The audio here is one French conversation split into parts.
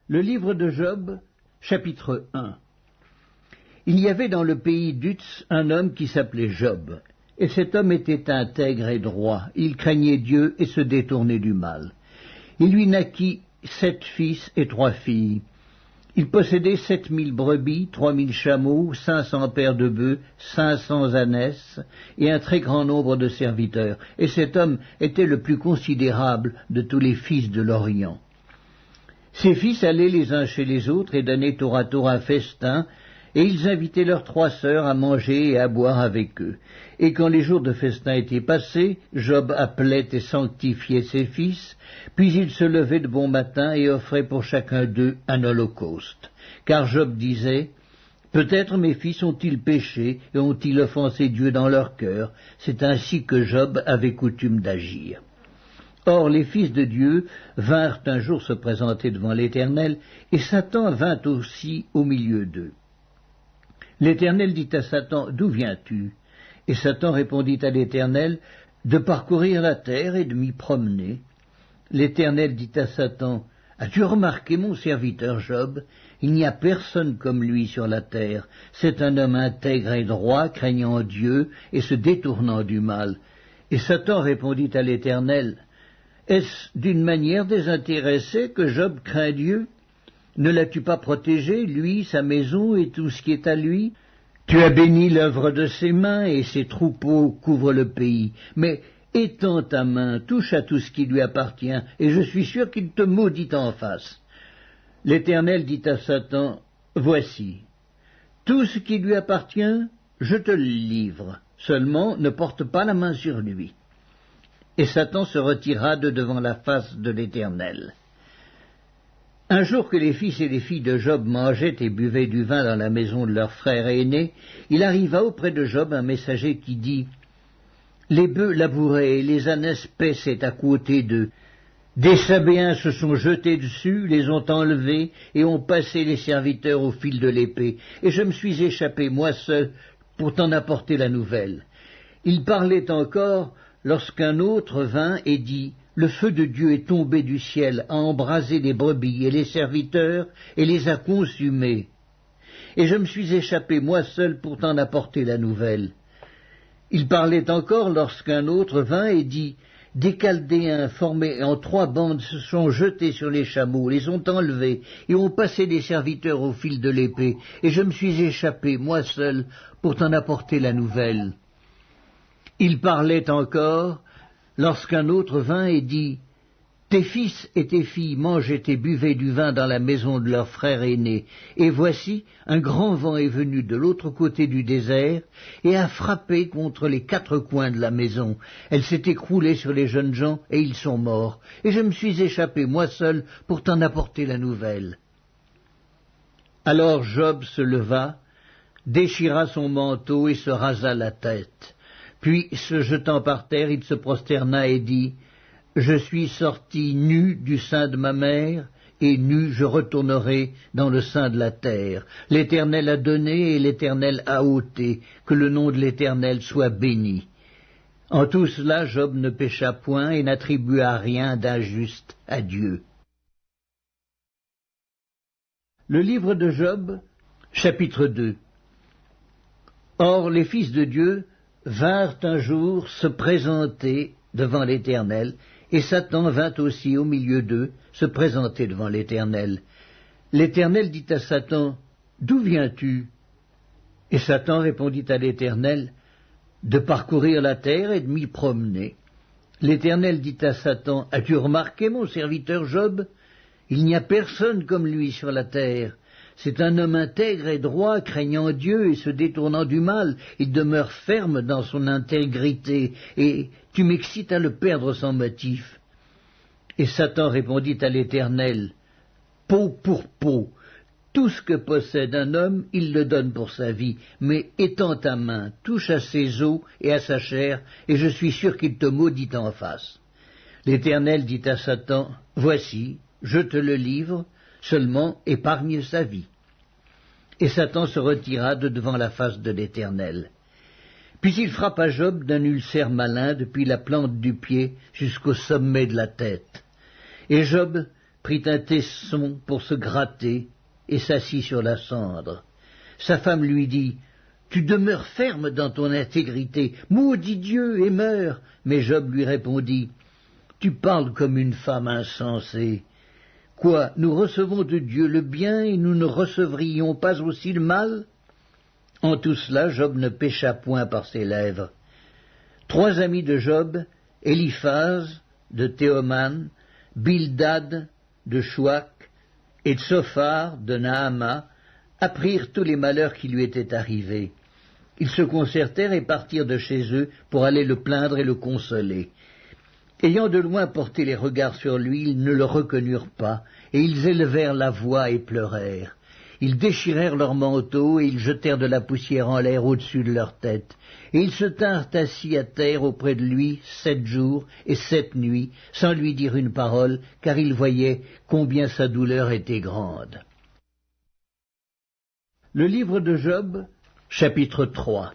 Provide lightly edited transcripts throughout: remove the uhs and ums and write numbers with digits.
Le livre de Job, chapitre 1. Il y avait dans le pays d'Uz un homme qui s'appelait Job, et cet homme était intègre et droit, il craignait Dieu et se détournait du mal. Il lui naquit 7 fils et 3 filles. Il possédait 7000 brebis, 3000 chameaux, 500 paires de bœufs, 500 ânesses, et un très grand nombre de serviteurs, et cet homme était le plus considérable de tous les fils de l'Orient. Ses fils allaient les uns chez les autres et donnaient tour à tour un festin, et ils invitaient leurs 3 sœurs à manger et à boire avec eux. Et quand les jours de festin étaient passés, Job appelait et sanctifiait ses fils, puis il se levait de bon matin et offrait pour chacun d'eux un holocauste. Car Job disait, « Peut-être mes fils ont-ils péché et ont-ils offensé Dieu dans leur cœur ?» C'est ainsi que Job avait coutume d'agir. Or les fils de Dieu vinrent un jour se présenter devant l'Éternel, et Satan vint aussi au milieu d'eux. L'Éternel dit à Satan, « D'où viens-tu » Et Satan répondit à l'Éternel, « De parcourir la terre et de m'y promener. » L'Éternel dit à Satan, « As-tu remarqué mon serviteur Job? Il n'y a personne comme lui sur la terre. C'est un homme intègre et droit, craignant Dieu et se détournant du mal. » Et Satan répondit à l'Éternel, « Est-ce d'une manière désintéressée que Job craint Dieu? Ne l'as-tu pas protégé, lui, sa maison et tout ce qui est à lui? Tu as béni l'œuvre de ses mains et ses troupeaux couvrent le pays. Mais étends ta main, touche à tout ce qui lui appartient, et je suis sûr qu'il te maudit en face. » L'Éternel dit à Satan, « Voici, tout ce qui lui appartient, je te le livre, seulement ne porte pas la main sur lui. » Et Satan se retira de devant la face de l'Éternel. Un jour que les fils et les filles de Job mangeaient et buvaient du vin dans la maison de leur frère aîné, il arriva auprès de Job un messager qui dit, « Les bœufs labouraient et les ânesses paissaient à côté d'eux. Des Sabéens se sont jetés dessus, les ont enlevés et ont passé les serviteurs au fil de l'épée. Et je me suis échappé, moi seul, pour t'en apporter la nouvelle. » Il parlait encore lorsqu'un autre vint et dit, « Le feu de Dieu est tombé du ciel, a embrasé les brebis et les serviteurs, et les a consumés. Et je me suis échappé moi seul pour t'en apporter la nouvelle. » Il parlait encore lorsqu'un autre vint et dit, « Des Chaldéens formés en 3 bandes se sont jetés sur les chameaux, les ont enlevés, et ont passé les serviteurs au fil de l'épée, et je me suis échappé moi seul pour t'en apporter la nouvelle. » Il parlait encore lorsqu'un autre vint et dit, « Tes fils et tes filles mangeaient et buvaient du vin dans la maison de leur frère aîné, et voici, un grand vent est venu de l'autre côté du désert, et a frappé contre les 4 coins de la maison. Elle s'est écroulée sur les jeunes gens, et ils sont morts, et je me suis échappé moi seul pour t'en apporter la nouvelle. » Alors Job se leva, déchira son manteau et se rasa la tête. Puis, se jetant par terre, il se prosterna et dit, « Je suis sorti nu du sein de ma mère, et nu je retournerai dans le sein de la terre. L'Éternel a donné et l'Éternel a ôté, que le nom de l'Éternel soit béni. » En tout cela, Job ne pécha point et n'attribua rien d'injuste à Dieu. Le livre de Job, chapitre 2. Or, les fils de Dieu vinrent un jour se présenter devant l'Éternel, et Satan vint aussi au milieu d'eux se présenter devant l'Éternel. L'Éternel dit à Satan, « D'où viens-tu » Et Satan répondit à l'Éternel, « De parcourir la terre et de m'y promener. » L'Éternel dit à Satan, « As-tu remarqué mon serviteur Job? Il n'y a personne comme lui sur la terre. C'est un homme intègre et droit, craignant Dieu et se détournant du mal. Il demeure ferme dans son intégrité, et tu m'excites à le perdre sans motif. » Et Satan répondit à l'Éternel, « Peau pour peau, tout ce que possède un homme, il le donne pour sa vie, mais étends ta main, touche à ses os et à sa chair, et je suis sûr qu'il te maudit en face. » L'Éternel dit à Satan, « Voici, je te le livre, seulement épargne sa vie. » Et Satan se retira de devant la face de l'Éternel. Puis il frappa Job d'un ulcère malin depuis la plante du pied jusqu'au sommet de la tête. Et Job prit un tesson pour se gratter et s'assit sur la cendre. Sa femme lui dit, « Tu demeures ferme dans ton intégrité, maudis Dieu et meurs. » Mais Job lui répondit, « Tu parles comme une femme insensée. Quoi, nous recevons de Dieu le bien et nous ne recevrions pas aussi le mal ?» En tout cela, Job ne pécha point par ses lèvres. 3 amis de Job, Éliphaz de Théoman, Bildad de Chouac et Tsophar de Naama, apprirent tous les malheurs qui lui étaient arrivés. Ils se concertèrent et partirent de chez eux pour aller le plaindre et le consoler. Ayant de loin porté les regards sur lui, ils ne le reconnurent pas, et ils élevèrent la voix et pleurèrent. Ils déchirèrent leurs manteaux, et ils jetèrent de la poussière en l'air au-dessus de leur tête. Et ils se tinrent assis à terre auprès de lui 7 jours et 7 nuits, sans lui dire une parole, car ils voyaient combien sa douleur était grande. Le livre de Job, chapitre 3.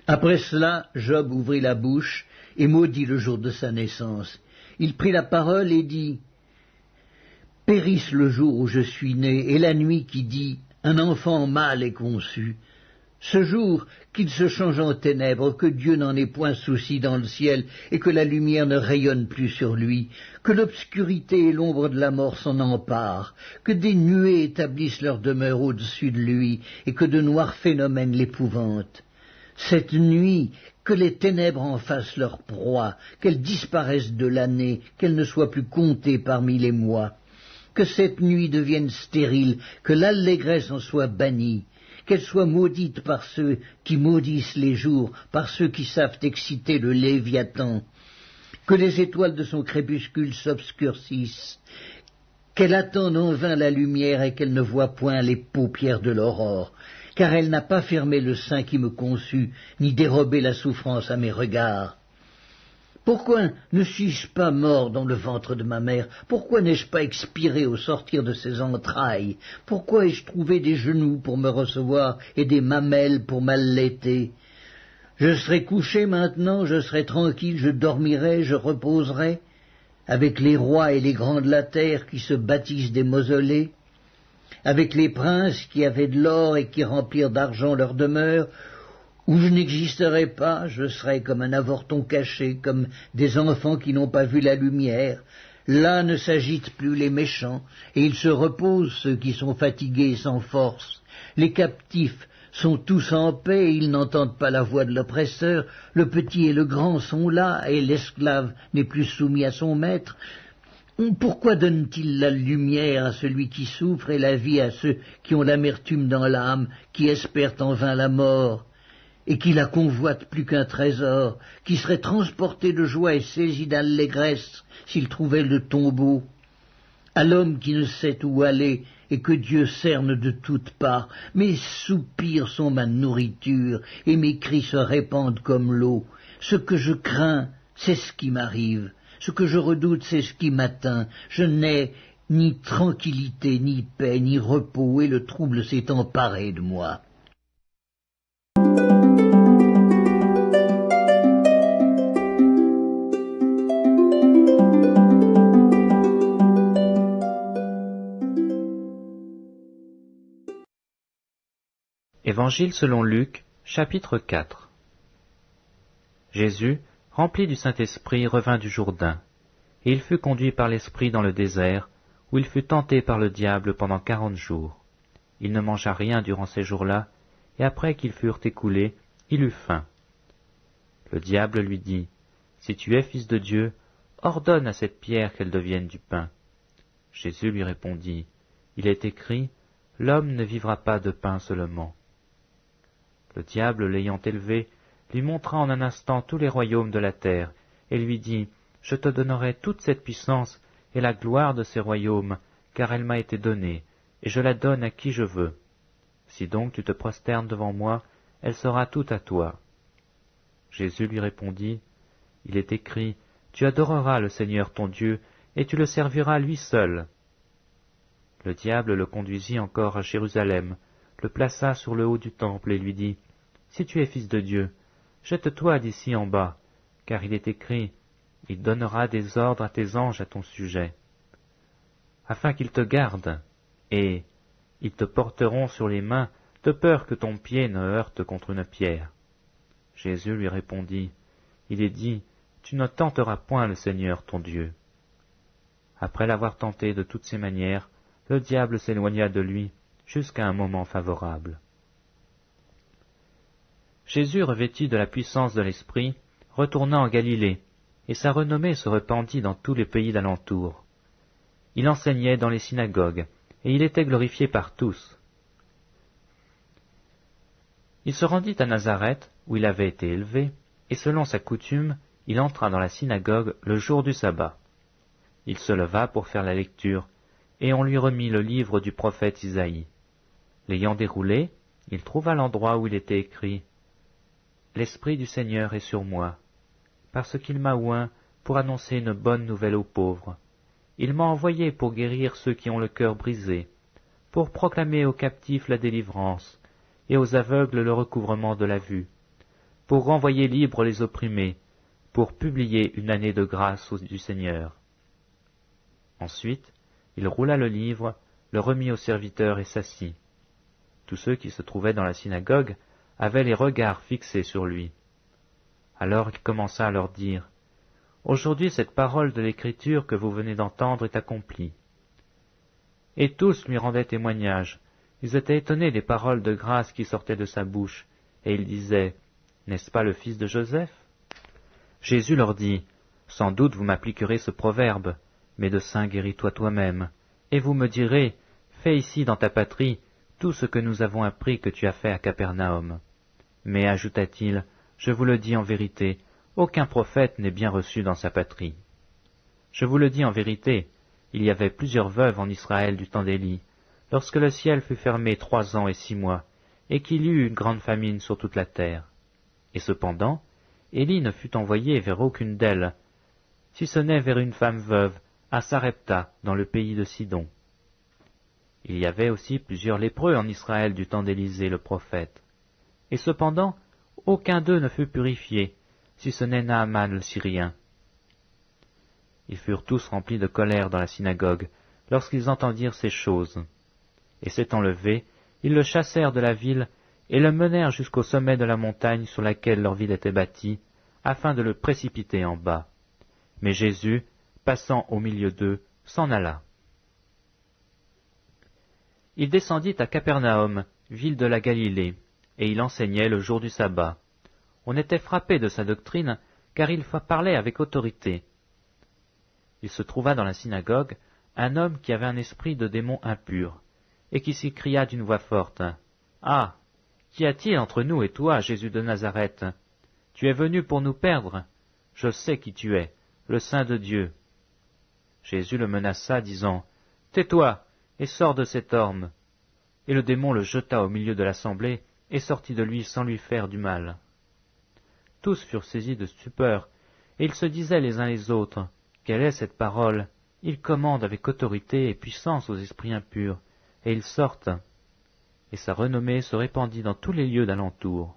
Après cela, Job ouvrit la bouche et maudit le jour de sa naissance. Il prit la parole et dit, « Périsse le jour où je suis né, et la nuit qui dit, un enfant mâle est conçu. Ce jour qu'il se change en ténèbres, que Dieu n'en ait point souci dans le ciel, et que la lumière ne rayonne plus sur lui, que l'obscurité et l'ombre de la mort s'en emparent, que des nuées établissent leur demeure au-dessus de lui, et que de noirs phénomènes l'épouvantent. Cette nuit, que les ténèbres en fassent leur proie, qu'elles disparaissent de l'année, qu'elles ne soient plus comptées parmi les mois. Que cette nuit devienne stérile, que l'allégresse en soit bannie, qu'elle soit maudite par ceux qui maudissent les jours, par ceux qui savent exciter le Léviathan. Que les étoiles de son crépuscule s'obscurcissent, qu'elle attende en vain la lumière et qu'elle ne voit point les paupières de l'aurore, car elle n'a pas fermé le sein qui me conçut, ni dérobé la souffrance à mes regards. Pourquoi ne suis-je pas mort dans le ventre de ma mère? Pourquoi n'ai-je pas expiré au sortir de ses entrailles? Pourquoi ai-je trouvé des genoux pour me recevoir et des mamelles pour m'allaiter? Je serai couché maintenant, je serai tranquille, je dormirai, je reposerai, avec les rois et les grands de la terre qui se bâtissent des mausolées, avec les princes qui avaient de l'or et qui remplirent d'argent leur demeure, où je n'existerai pas, je serai comme un avorton caché, comme des enfants qui n'ont pas vu la lumière. Là ne s'agitent plus les méchants, et ils se reposent ceux qui sont fatigués et sans force. Les captifs sont tous en paix, et ils n'entendent pas la voix de l'oppresseur. Le petit et le grand sont là, et l'esclave n'est plus soumis à son maître. Pourquoi donne-t-il la lumière à celui qui souffre et la vie à ceux qui ont l'amertume dans l'âme, qui espèrent en vain la mort et qui la convoitent plus qu'un trésor, qui serait transporté de joie et saisi d'allégresse s'il trouvait le tombeau? À l'homme qui ne sait où aller et que Dieu cerne de toutes parts, mes soupirs sont ma nourriture et mes cris se répandent comme l'eau. Ce que je crains, c'est ce qui m'arrive. Ce que je redoute, c'est ce qui m'atteint. Je n'ai ni tranquillité, ni paix, ni repos, et le trouble s'est emparé de moi. Évangile selon Luc, chapitre 4. Jésus, rempli du Saint-Esprit, revint du Jourdain, et il fut conduit par l'Esprit dans le désert, où il fut tenté par le diable pendant 40 jours. Il ne mangea rien durant ces jours-là, et après qu'ils furent écoulés, il eut faim. Le diable lui dit, « Si tu es fils de Dieu, ordonne à cette pierre qu'elle devienne du pain. » Jésus lui répondit, « Il est écrit, l'homme ne vivra pas de pain seulement. » Le diable, l'ayant élevé, lui montra en un instant tous les royaumes de la terre, et lui dit, « Je te donnerai toute cette puissance et la gloire de ces royaumes, car elle m'a été donnée, et je la donne à qui je veux. Si donc tu te prosternes devant moi, elle sera toute à toi. » Jésus lui répondit, « Il est écrit, tu adoreras le Seigneur ton Dieu, et tu le serviras lui seul. » Le diable le conduisit encore à Jérusalem, le plaça sur le haut du temple et lui dit, « Si tu es fils de Dieu, jette-toi d'ici en bas, car il est écrit, il donnera des ordres à tes anges à ton sujet. afin qu'ils te gardent, et ils te porteront sur les mains, de peur que ton pied ne heurte contre une pierre. » Jésus lui répondit, « Il est dit, tu ne tenteras point le Seigneur ton Dieu. » Après l'avoir tenté de toutes ses manières, le diable s'éloigna de lui jusqu'à un moment favorable. Jésus, revêtu de la puissance de l'Esprit, retourna en Galilée, et sa renommée se répandit dans tous les pays d'alentour. Il enseignait dans les synagogues, et il était glorifié par tous. Il se rendit à Nazareth, où il avait été élevé, et selon sa coutume, il entra dans la synagogue le jour du sabbat. Il se leva pour faire la lecture, et on lui remit le livre du prophète Isaïe. L'ayant déroulé, il trouva l'endroit où il était écrit « L'Esprit du Seigneur est sur moi, parce qu'il m'a oint pour annoncer une bonne nouvelle aux pauvres. Il m'a envoyé pour guérir ceux qui ont le cœur brisé, pour proclamer aux captifs la délivrance, et aux aveugles le recouvrement de la vue, pour renvoyer libres les opprimés, pour publier une année de grâce du Seigneur. » Ensuite, il roula le livre, le remit au serviteur et s'assit. Tous ceux qui se trouvaient dans la synagogue avaient les regards fixés sur lui. Alors il commença à leur dire, « Aujourd'hui cette parole de l'Écriture que vous venez d'entendre est accomplie. » Et tous lui rendaient témoignage. Ils étaient étonnés des paroles de grâce qui sortaient de sa bouche, et ils disaient, « N'est-ce pas le fils de Joseph ?» Jésus leur dit, « Sans doute vous m'appliquerez ce proverbe, Médecin, guéris-toi toi-même, et vous me direz, fais ici dans ta patrie tout ce que nous avons appris que tu as fait à Capernaum. Mais, ajouta-t-il, je vous le dis en vérité, aucun prophète n'est bien reçu dans sa patrie. Je vous le dis en vérité, il y avait plusieurs veuves en Israël du temps d'Élie, lorsque le ciel fut fermé 3 ans et 6 mois, et qu'il y eut une grande famine sur toute la terre. Et cependant, Élie ne fut envoyé vers aucune d'elles, si ce n'est vers une femme veuve, à Sarepta, dans le pays de Sidon. Il y avait aussi plusieurs lépreux en Israël du temps d'Élisée le prophète. Et cependant, aucun d'eux ne fut purifié, si ce n'est Naaman le Syrien. Ils furent tous remplis de colère dans la synagogue, lorsqu'ils entendirent ces choses. Et s'étant levés, ils le chassèrent de la ville, et le menèrent jusqu'au sommet de la montagne sur laquelle leur ville était bâtie, afin de le précipiter en bas. Mais Jésus, passant au milieu d'eux, s'en alla. Il descendit à Capernaum, ville de la Galilée, et il enseignait le jour du sabbat. On était frappé de sa doctrine, car il parlait avec autorité. Il se trouva dans la synagogue un homme qui avait un esprit de démon impur, et qui s'écria d'une voix forte, « Ah, qu'y a-t-il entre nous et toi, Jésus de Nazareth? Tu es venu pour nous perdre? Je sais qui tu es, le Saint de Dieu. » Jésus le menaça, disant, « Tais-toi, et sors de cet homme. » Et le démon le jeta au milieu de l'assemblée, et sortit de lui sans lui faire du mal. Tous furent saisis de stupeur, et ils se disaient les uns les autres, « Quelle est cette parole? Il commande avec autorité et puissance aux esprits impurs, et ils sortent. » Et sa renommée se répandit dans tous les lieux d'alentour.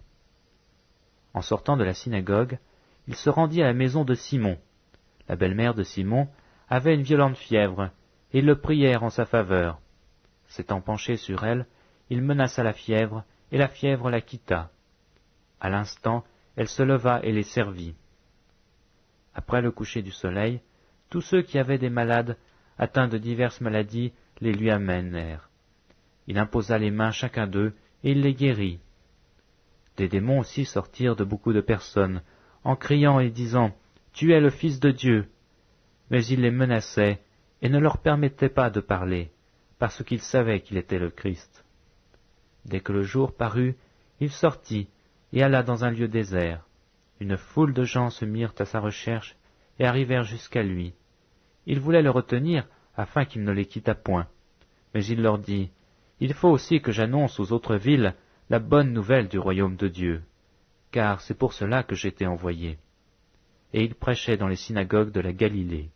En sortant de la synagogue, il se rendit à la maison de Simon. La belle-mère de Simon avait une violente fièvre, et ils le prièrent en sa faveur. S'étant penché sur elle, il menaça la fièvre, et la fièvre la quitta. À l'instant, elle se leva et les servit. Après le coucher du soleil, tous ceux qui avaient des malades, atteints de diverses maladies, les lui amenèrent. Il imposa les mains chacun d'eux, et il les guérit. Des démons aussi sortirent de beaucoup de personnes, en criant et disant, « Tu es le Fils de Dieu !» Mais il les menaçait, et ne leur permettait pas de parler, parce qu'ils savaient qu'il était le Christ. Dès que le jour parut, il sortit, et alla dans un lieu désert. Une foule de gens se mirent à sa recherche, et arrivèrent jusqu'à lui. Ils voulaient le retenir, afin qu'il ne les quittât point. Mais il leur dit, « Il faut aussi que j'annonce aux autres villes la bonne nouvelle du royaume de Dieu, car c'est pour cela que j'ai été envoyé. » Et il prêchait dans les synagogues de la Galilée.